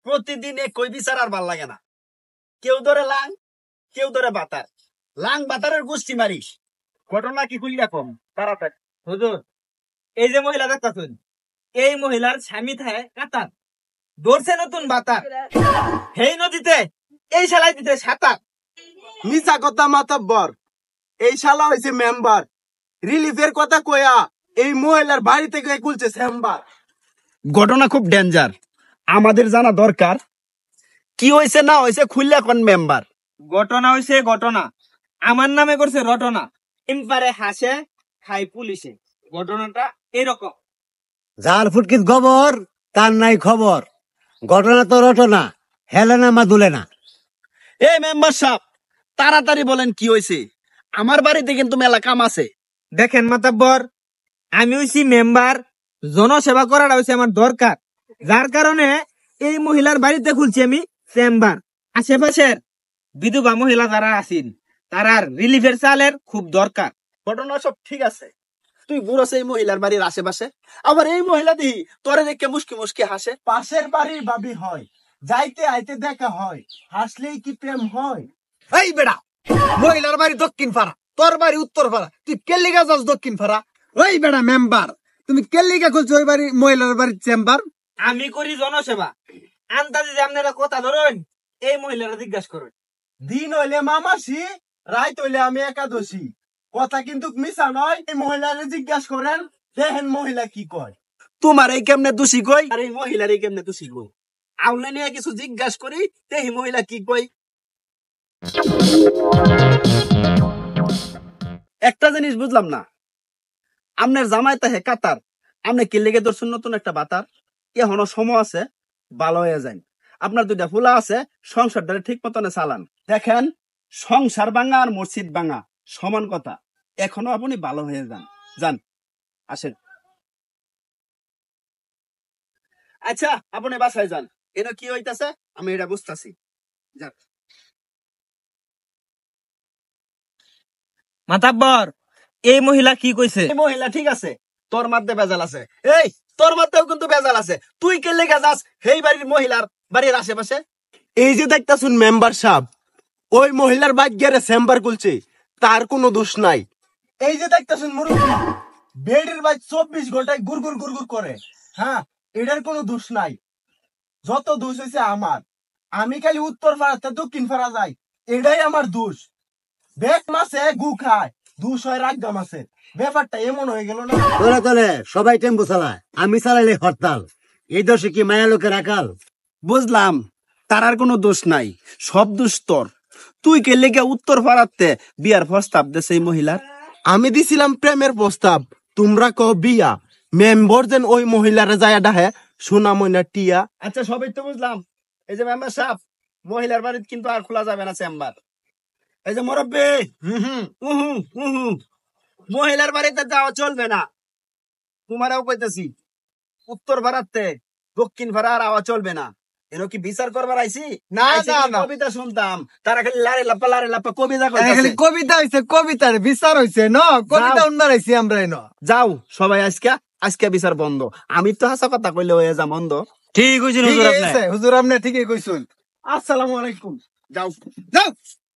প্রতিদিন কই বিচার আর ভাল লাগে না। কেউ ধরে লাং, কেউ ধরে বাতার। লাং বাতারের গোষ্ঠী মারিস। ঘটনা কি খুললা কম তাড়াতাড়ি। হুজুর, এই যে মহিলা দেখতেছেন, এই মহিলার স্বামী থাকে কাতার, ধরছে নতুন বাতার, সেই নদীতে এই শালাই দিতে সাঁতার। মিছা কথা মাতাব্বর, এই শালা হয়েছে মেম্বার। রিলিফের কথা কয়া এই মহিলার বাড়ি থেকে খুলছে চেম্বার। ঘটনা খুব ডেঞ্জার, আমাদের জানা দরকার। কি হয়েছে না হয়েছে খুললা কোন মেম্বার। ঘটনা হয়েছে ঘটনা, আমার নামে করছে রটনা। এমপারে হাসে খাই পুলিশে। ঘটনাটা এরকম। যার ফুটকিত গোবর তার নাই খবর, ঘটনা তো রটনা, হেলে না মা দুলে না। এই মেম্বার সাহেব, তাড়াতাড়ি বলেন কি হয়েছে। আমার বাড়িতে কিন্তু মেলা কাম আছে। দেখেন মাতাব্বর, আমি হইছি মেম্বার, জনসেবা করাটা হইছে আমার দরকার। যার কারণে এই মহিলার বাড়িতে খুলছি আমি চেম্বার। আশেপাশের বিধবা মহিলা যারা আছেন তারার রিলিফের চালের খুব দরকার। ঘটনা সব ঠিক আছে, তুই বুড়োস এই মহিলার বাড়ির আশেপাশে। আবার এই মহিলা দিই তোরে দেখে মুসকি মুসকি হাসে। পাশের বাড়ির ভাবি হয়, যাইতে আইতে দেখা হয়, হাসলেই কি প্রেম হয়? এই বেড়া, মহিলার বাড়ি দক্ষিণ পাড়া, তোর বাড়ি উত্তর পাড়া, তুই কেল্লিগা যাস দক্ষিণ পাড়া? ওই বেড়া মেম্বার, তুমি কেল্লিগা খুলছো ওই বাড়ি মহিলার বাড়ির চেম্বার? আমি করি জনসেবা। আন্দাজে যে আপনারা কথা ধরেন, এই মহিলারা জিজ্ঞাসা করেন। দিন হইলে মামাসি, রাত হইলে আমি একাদশী। কথা কিন্তু মিছা নয়। এই মহিলারে জিজ্ঞাসা করেন, দেখেন মহিলা কি কয়। তোমার এই কেমনে দোষী কই আর এই মহিলার এই কেমনে দোষী কই। আউলে নিয়ে কিছু জিজ্ঞাসা করি, দেখি মহিলা কি কই। একটা জিনিস বুঝলাম না, আপনার জামাইতে হে কাতার, আপনি কি লেগে ধরছেন নতুন একটা বাতার। এখনো সময় আছে, ভালো হয়ে যান। আপনার দুইটা ফুলা আছে, সংসারটা ঠিক মতনে চালান। দেখেন, সংসার ভাঙা আর মসজিদ ভাঙা সমান কথা। এখনো আপনি ভালো হয়ে যান। যান, আসেন। আচ্ছা, আপনি বাসায় যান। এটা কি হইতাছে আমি এটা বুঝতেছি। যান। মাতাব্বর, এই মহিলা কি কইছে? এই মহিলা ঠিক আছে, তোর মধ্যে বেজাল আছে। এই তোর মধ্যেও কিন্তু বেজাল আছে। তুই কে লেগে যাস সেই বাড়ির মহিলার বাড়ির আশেপাশে? এই যে দেখতাছুন মেম্বার সাহেব, ওই মহিলার ভাগ্যের চেম্বার খুলছে, তার কোনো দোষ নাই। এই যে দেখতাছুন মুরব্বী, বেডের বাইক 24 ঘন্টায় গুড়গুড় গুড়গুড় করে। হ্যাঁ, এটার কোনো দোষ নাই। যত দোষ হয়েছে আমার। আমি খালি উত্তর পাড়াতে দক্ষিণ পাড়া যাই, এটাই আমার দোষ। বেক মাসে গু খায়, দোষ হয় রাগদা মাসে। ব্যাপারটা এমন হয়ে গেল না। তোরা তোলে সবাই টেম্পো চালায়, আমি চালাইলে হরতাল। এই দোষে কি মায়া লোকের আকাল? বুঝলাম, তার আর কোনো দোষ নাই, সব দোষ তোর। তুই কে লেগে উত্তর পাড়াতে বিয়ার প্রস্তাব দেছে এই মহিলার? আমি দিছিলাম প্রেমের প্রস্তাব, তোমরা কও বিয়া। মেম্বার যেন ওই মহিলারে যায় ডাহে সোনা ময়না টিয়া। আচ্ছা, সবই তো বুঝলাম। এই যে মেম্বার সাহেব, মহিলার বাড়িতে কিন্তু আর খোলা যাবে না চেম্বার। এই যে মুরব্বী, মহিলার বাড়িতে যাওয়া চলবে না। তোমারও কইতেছি, উত্তর ভাড়াতে দক্ষিণ ভাড়া আর আওয়া চলবে না। এর কি বিচার করবার আইছি? না, আইছি না, কি না। কবিতা শুনতাম, তারা খালি লারে লাপ্পা কবিতা খালি কইতাছে। কবিতা হইছে, কবিতার বিচার হইছে ন, কবিতা উন্নারাইছি আমরা ন। যাও সবাই, আজকে বিচার বন্ধ। আমি তো হাসা কথা কইলে হয়ে যা বন্ধ। ঠিক হয়েছে হুজুর আপনি। হুজুর আপনি ঠিকই কইছুন। আসসালামু আলাইকুম। যাও। যাও।